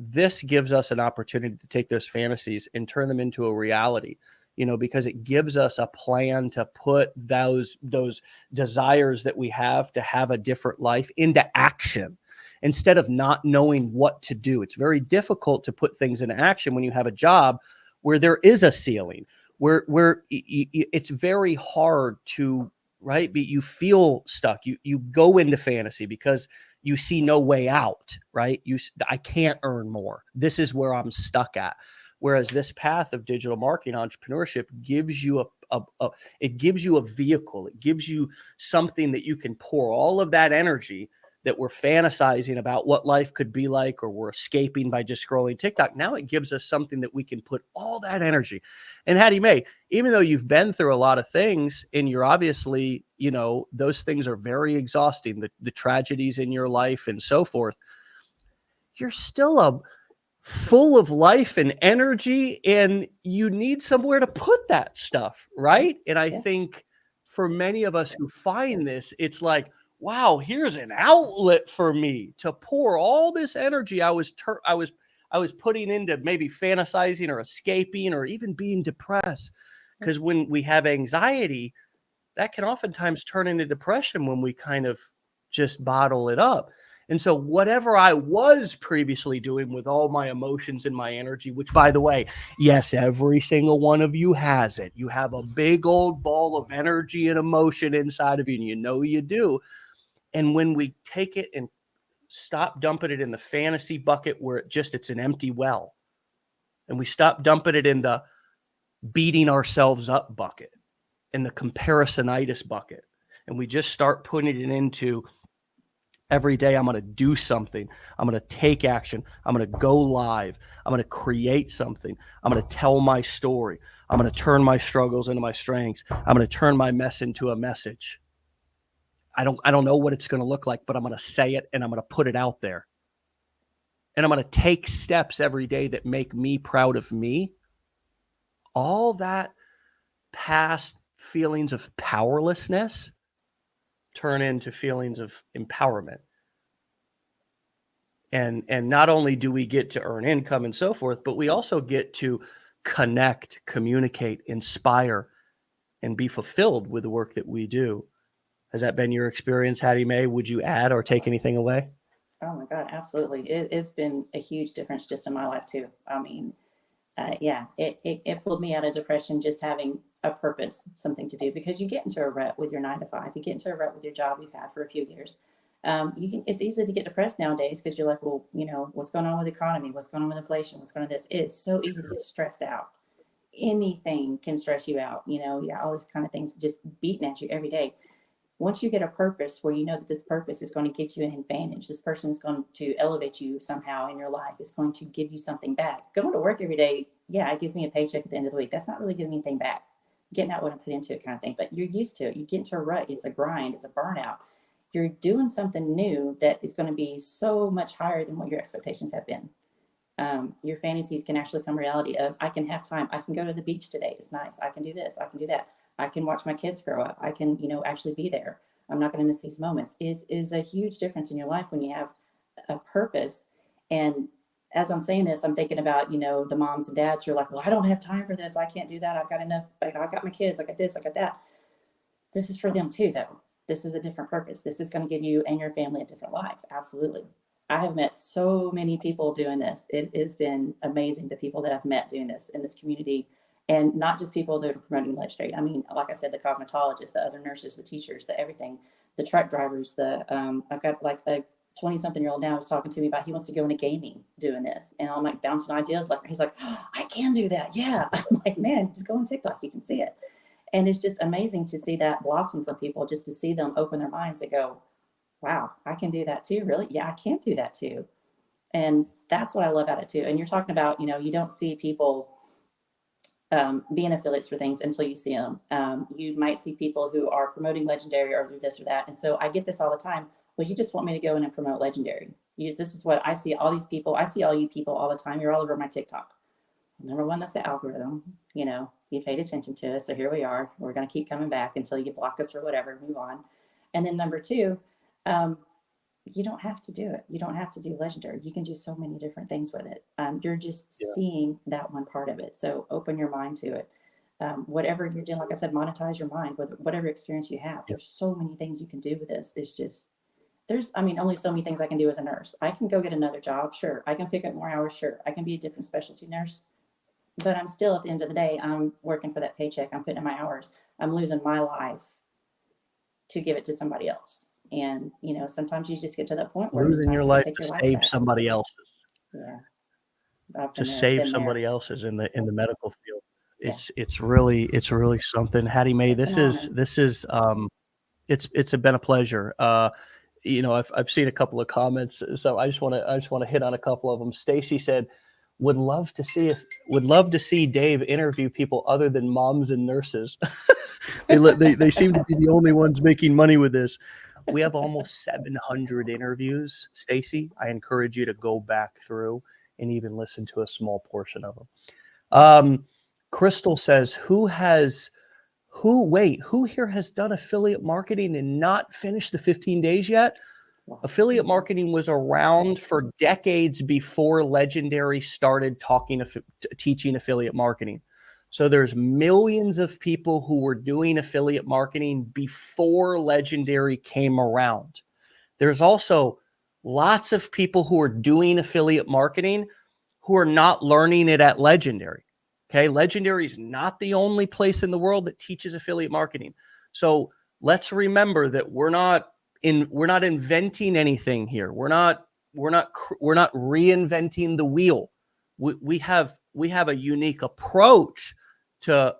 this gives us an opportunity to take those fantasies and turn them into a reality, because it gives us a plan to put those desires that we have to have a different life into action instead of not knowing what to do. It's very difficult to put things into action when you have a job where there is a ceiling, where it's very hard to, right? But you feel stuck. You go into fantasy because you see no way out, right? I can't earn more. This is where I'm stuck at. Whereas this path of digital marketing entrepreneurship gives you it gives you a vehicle. It gives you something that you can pour all of that energy that we're fantasizing about what life could be like, or we're escaping by just scrolling TikTok. Now it gives us something that we can put all that energy. And HattieMae, even though you've been through a lot of things and you're obviously, those things are very exhausting, the tragedies in your life and so forth, you're still full of life and energy, and you need somewhere to put that stuff, right? And I think for many of us who find this, it's like, wow, here's an outlet for me to pour all this energy I was putting into maybe fantasizing or escaping or even being depressed. Because when we have anxiety, that can oftentimes turn into depression when we kind of just bottle it up. And so whatever I was previously doing with all my emotions and my energy, which, by the way, yes, every single one of you has it. You have a big old ball of energy and emotion inside of you, and you do. And when we take it and stop dumping it in the fantasy bucket where it's an empty well, and we stop dumping it in the, beating ourselves up bucket and the comparisonitis bucket. And we just start putting it into every day. I'm going to do something. I'm going to take action. I'm going to go live. I'm going to create something. I'm going to tell my story. I'm going to turn my struggles into my strengths. I'm going to turn my mess into a message. I don't know what it's going to look like, but I'm going to say it and I'm going to put it out there. And I'm going to take steps every day that make me proud of me. All that past feelings of powerlessness turn into feelings of empowerment. And not only do we get to earn income and so forth, but we also get to connect, communicate, inspire, and be fulfilled with the work that we do. Has that been your experience, HattieMae? Would you add or take anything away? Oh my God, absolutely. It's been a huge difference just in my life too. I mean, yeah, it pulled me out of depression just having a purpose, something to do, because you get into a rut with your 9 to 5, you get into a rut with your job you've had for a few years. It's easy to get depressed nowadays because you're like, well, what's going on with the economy? What's going on with inflation? What's going on with this? It's so easy to get stressed out. Anything can stress you out, yeah, all these kind of things just beating at you every day. Once you get a purpose where you know that this purpose is going to give you an advantage, this person is going to elevate you somehow in your life, it's going to give you something back. Going to work every day, yeah, it gives me a paycheck at the end of the week. That's not really giving me anything back. Getting out what I put into it kind of thing. But you're used to it. You get into a rut. It's a grind. It's a burnout. You're doing something new that is going to be so much higher than what your expectations have been. Your fantasies can actually become reality of, I can have time. I can go to the beach today. It's nice. I can do this. I can do that. I can watch my kids grow up. I can, actually be there. I'm not going to miss these moments. It is a huge difference in your life when you have a purpose. And as I'm saying this, I'm thinking about, the moms and dads who are like, well, I don't have time for this. I can't do that. I've got enough. I've got my kids. I got this. I got that. This is for them too, though. This is a different purpose. This is going to give you and your family a different life. Absolutely. I have met so many people doing this. It has been amazing, the people that I've met doing this in this community. And not just people that are promoting legendary. I mean, like I said, the cosmetologists, the other nurses, the teachers, the everything, the truck drivers, I've got like a 20-something-year-old now who's talking to me about he wants to go into gaming doing this. And I'm like bouncing ideas. Like, he's like, oh, I can do that. Yeah. I'm like, man, just go on TikTok. You can see it. And it's just amazing to see that blossom for people, just to see them open their minds and go, wow, I can do that too. Really? Yeah, I can do that too. And that's what I love about it too. And you're talking about, you don't see people being affiliates for things until you see them. You might see people who are promoting legendary or do this or that. And so I get this all the time. Well, you just want me to go in and promote legendary. This is what I see. All these people, I see all you people all the time. You're all over my TikTok. Number one, that's the algorithm. You paid attention to us. So here we are. We're going to keep coming back until you block us or whatever, move on. And then number two, you don't have to do it. You don't have to do legendary. You can do so many different things with it. You're just seeing that one part of it. So open your mind to it. Whatever you're doing, like I said, monetize your mind with whatever experience you have. There's so many things you can do with this. It's just, only so many things I can do as a nurse. I can go get another job. Sure. I can pick up more hours. Sure. I can be a different specialty nurse, but I'm still, at the end of the day, I'm working for that paycheck. I'm putting in my hours. I'm losing my life to give it to somebody else. And, sometimes you just get to that point where losing your life to save somebody else's. Yeah. To save somebody else's in the medical field. It's really something. HattieMae, this is it's been a pleasure. I've seen a couple of comments, so I just want to hit on a couple of them. Stacy said, would love to see Dave interview people other than moms and nurses. They seem to be the only ones making money with this. We have almost 700 interviews, Stacy. I encourage you to go back through and even listen to a small portion of them. Crystal says, who here has done affiliate marketing and not finished the 15 days yet? Affiliate marketing was around for decades before Legendary started teaching affiliate marketing. So there's millions of people who were doing affiliate marketing before Legendary came around. There's also lots of people who are doing affiliate marketing who are not learning it at Legendary. Okay, Legendary is not the only place in the world that teaches affiliate marketing. So let's remember that we're not inventing anything here. We're not reinventing the wheel. We have a unique approach to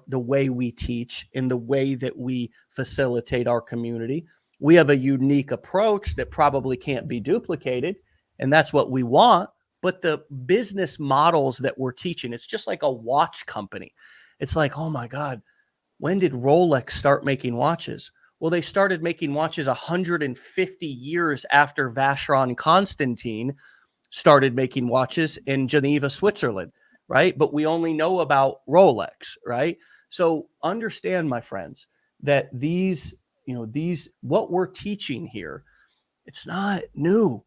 the way we teach and the way that we facilitate our community. We have a unique approach that probably can't be duplicated, and that's what we want. But the business models that we're teaching, it's just like a watch company. It's like, oh my God, when did Rolex start making watches? Well, they started making watches 150 years after Vacheron Constantine started making watches in Geneva, Switzerland, right? But we only know about Rolex, right? So understand, my friends, that what we're teaching here, it's not new.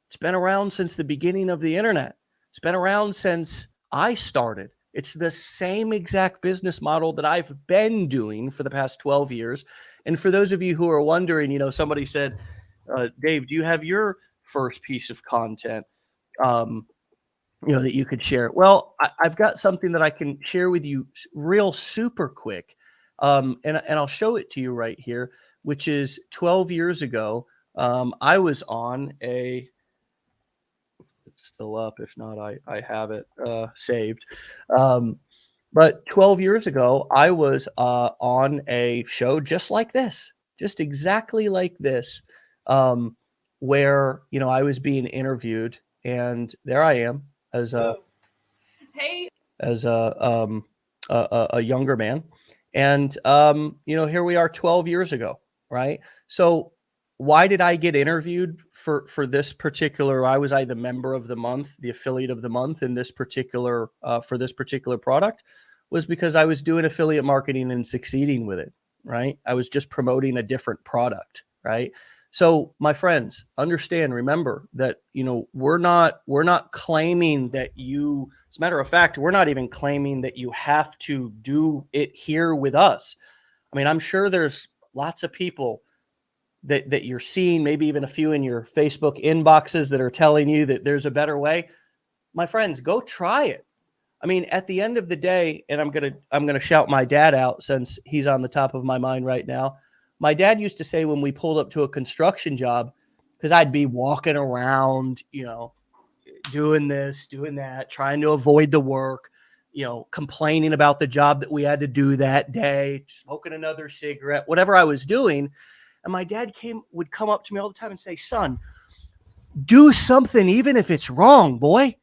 It's been around since the beginning of the internet. It's been around since I started. It's the same exact business model that I've been doing for the past 12 years. And for those of you who are wondering, somebody said, Dave, do you have your first piece of content, that you could share? Well, I've got something that I can share with you real super quick. And I'll show it to you right here, which is 12 years ago. I was on it's still up. If not, I have it saved. But 12 years ago, I was on a show just like this, just exactly like this, where, I was being interviewed, and there I am as a younger man. And, here we are 12 years ago, right? So why did I get interviewed for this particular, I was the member of the month, the affiliate of the month in this particular, for this particular product, was because I was doing affiliate marketing and succeeding with it, right? I was just promoting a different product, right? So my friends, understand, remember that, we're not claiming that as a matter of fact, we're not even claiming that you have to do it here with us. I mean, I'm sure there's lots of people that you're seeing, maybe even a few in your Facebook inboxes that are telling you that there's a better way. My friends, go try it. I mean, at the end of the day, and I'm gonna shout my dad out since he's on the top of my mind right now. My dad used to say when we pulled up to a construction job, because I'd be walking around, doing this, doing that, trying to avoid the work, complaining about the job that we had to do that day, smoking another cigarette, whatever I was doing. And my dad would come up to me all the time and say, "Son, do something, even if it's wrong, boy."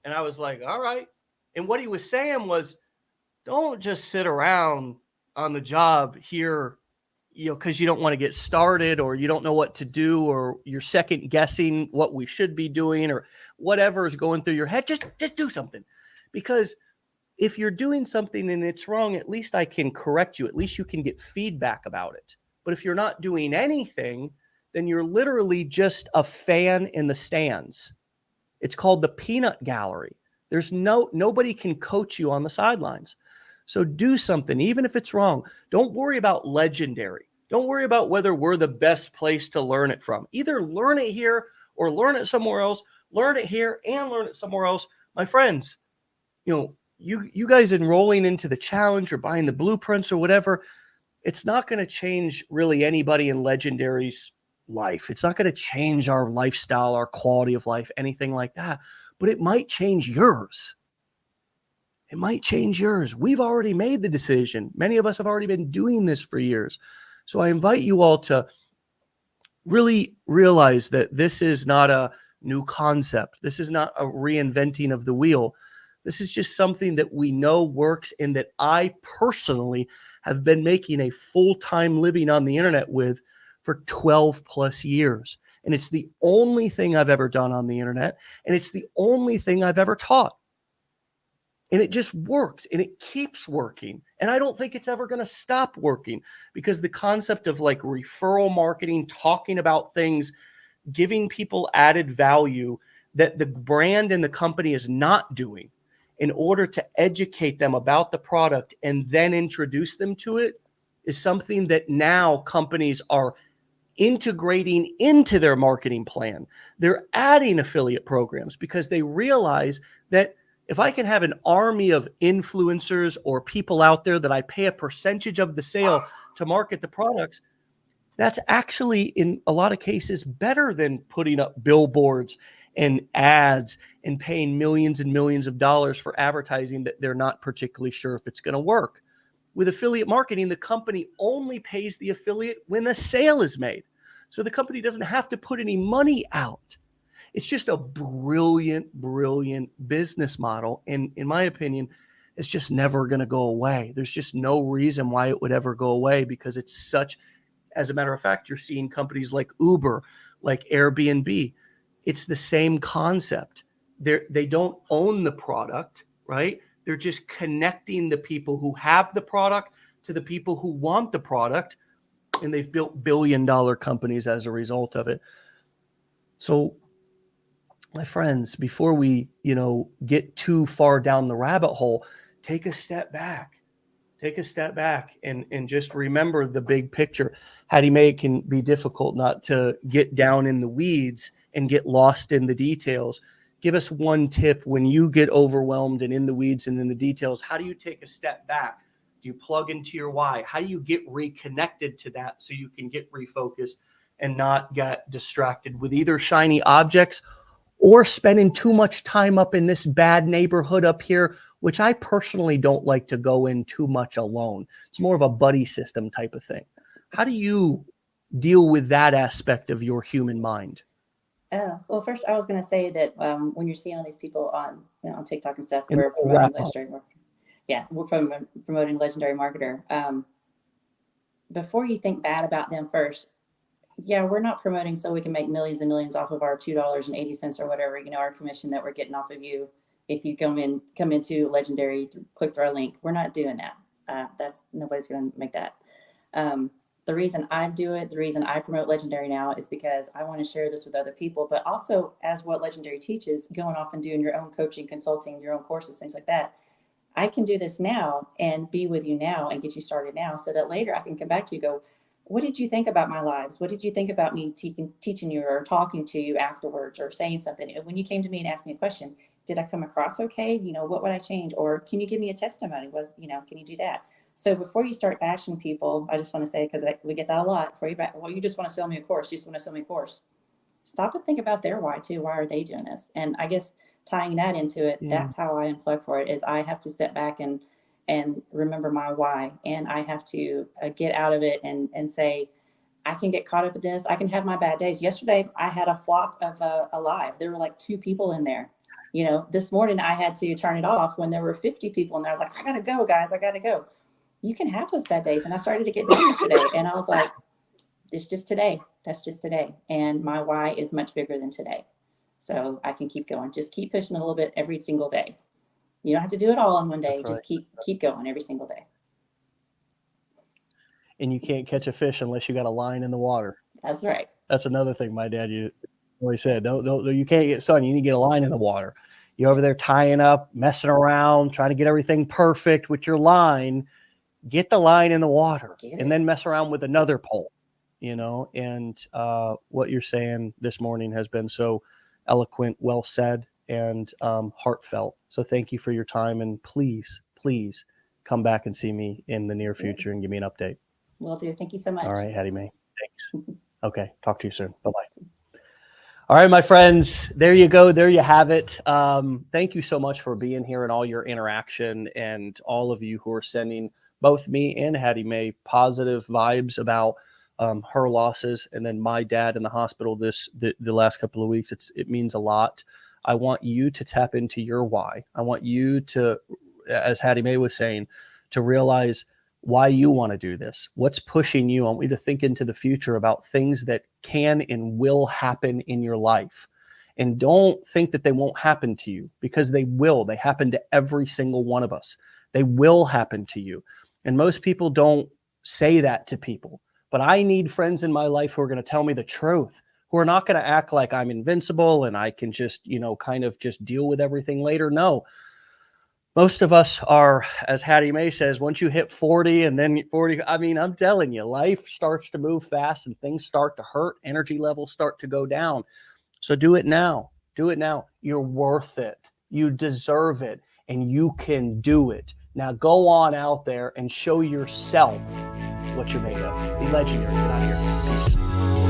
And I was like, all right. And what he was saying was, don't just sit around on the job here, because you don't want to get started, or you don't know what to do, or you're second guessing what we should be doing, or whatever is going through your head. Just do something. Because if you're doing something and it's wrong, at least I can correct you. At least you can get feedback about it. But if you're not doing anything, then you're literally just a fan in the stands. It's called the peanut gallery. There's nobody can coach you on the sidelines. So do something, even if it's wrong. Don't worry about legendary. Don't worry about whether we're the best place to learn it from. Either learn it here or learn it somewhere else. Learn it here and learn it somewhere else. My friends, you guys enrolling into the challenge or buying the blueprints or whatever, it's not going to change really anybody in Legendary's life. It's not going to change our lifestyle, our quality of life, anything like that. But it might change yours. It might change yours. We've already made the decision. Many of us have already been doing this for years. So I invite you all to really realize that this is not a new concept. This is not a reinventing of the wheel. This is just something that we know works, and that I personally have been making a full-time living on the internet with for 12 plus years. And it's the only thing I've ever done on the internet. And it's the only thing I've ever taught. And it just works, and it keeps working. And I don't think it's ever going to stop working, because the concept of like referral marketing, talking about things, giving people added value that the brand and the company is not doing in order to educate them about the product and then introduce them to it, is something that now companies are integrating into their marketing plan. They're adding affiliate programs because they realize that if I can have an army of influencers or people out there that I pay a percentage of the sale to market the products, that's actually in a lot of cases better than putting up billboards and ads and paying millions and millions of dollars for advertising that they're not particularly sure if it's going to work. With affiliate marketing, the company only pays the affiliate when a sale is made. So the company doesn't have to put any money out. It's just a brilliant, brilliant business model. And in my opinion, it's just never going to go away. There's just no reason why it would ever go away, because it's such, as a matter of fact, you're seeing companies like Uber, like Airbnb. It's the same concept. They don't own the product, right? They're just connecting the people who have the product to the people who want the product. And they've built billion-dollar companies as a result of it. So, my friends, before we, get too far down the rabbit hole, take a step back. Take a step back and just remember the big picture. HattieMae, it can be difficult not to get down in the weeds and get lost in the details. Give us one tip when you get overwhelmed and in the weeds and in the details. How do you take a step back? Do you plug into your why? How do you get reconnected to that so you can get refocused and not get distracted with either shiny objects or spending too much time up in this bad neighborhood up here, which I personally don't like to go in too much alone. It's more of a buddy system type of thing. How do you deal with that aspect of your human mind? Well, first I was going to say that when you're seeing all these people on TikTok and stuff, And we're we'll promoting wrap up. legendary marketer. Yeah, we're promoting legendary marketer. Before you think bad about them first, yeah, we're not promoting so we can make millions and millions off of our $2.80 or whatever, our commission that we're getting off of you. If you come into legendary, click through our link, we're not doing that. Nobody's going to make that. The reason I do it, the reason I promote legendary now is because I want to share this with other people, but also as what legendary teaches, going off and doing your own coaching, consulting, your own courses, things like that. I can do this now and be with you now and get you started now so that later I can come back to you and go, what did you think about my lives? What did you think about me teaching you or talking to you afterwards or saying something? When you came to me and asked me a question, did I come across okay? What would I change? Or can you give me a testimony? Can you do that? So before you start bashing people, I just want to say, because we get that a lot, you just want to sell me a course. You just want to sell me a course. Stop and think about their why too. Why are they doing this? And I guess tying that into it, that's how I unplug for it, is I have to step back and remember my why. And I have to get out of it and say, I can get caught up in this. I can have my bad days. Yesterday, I had a flop of a live. There were like 2 people in there. This morning I had to turn it off when there were 50 people in there. I was like, I got to go, guys. I got to go. You can have those bad days. And I started to get down yesterday. And I was like, it's just today. That's just today. And my why is much bigger than today. So I can keep going. Just keep pushing a little bit every single day. You don't have to do it all in one day. That's Just right. keep going every single day. And you can't catch a fish unless you got a line in the water. That's right. That's another thing my dad always said. Don't, you can't get sun. You need to get a line in the water. You're over there tying up, messing around, trying to get everything perfect with your line. Get the line in the water and then mess around with another pole, and what you're saying this morning has been so eloquent, well said, and heartfelt. So thank you for your time. And please come back and see me in the near future and give me an update. Will do. Thank you so much. All right, HattieMae. Thanks. Okay. Talk to you soon. Bye-bye. All right, my friends, there you go. There you have it. Thank you so much for being here and all your interaction, and all of you who are sending both me and HattieMae positive vibes about her losses, and then my dad in the hospital the last couple of weeks. It means a lot. I want you to tap into your why. I want you to, as HattieMae was saying, to realize why you want to do this. What's pushing you? I want you to think into the future about things that can and will happen in your life. And don't think that they won't happen to you, because they will. They happen to every single one of us. They will happen to you. And most people don't say that to people. But I need friends in my life who are going to tell me the truth, who are not going to act like I'm invincible and I can just, kind of just deal with everything later. No. Most of us are, as HattieMae says, once you hit 40 and then 40, I'm telling you, life starts to move fast and things start to hurt. Energy levels start to go down. So do it now. Do it now. You're worth it. You deserve it. And you can do it. Now go on out there and show yourself what you're made of. Be legendary. Get out of here. Peace.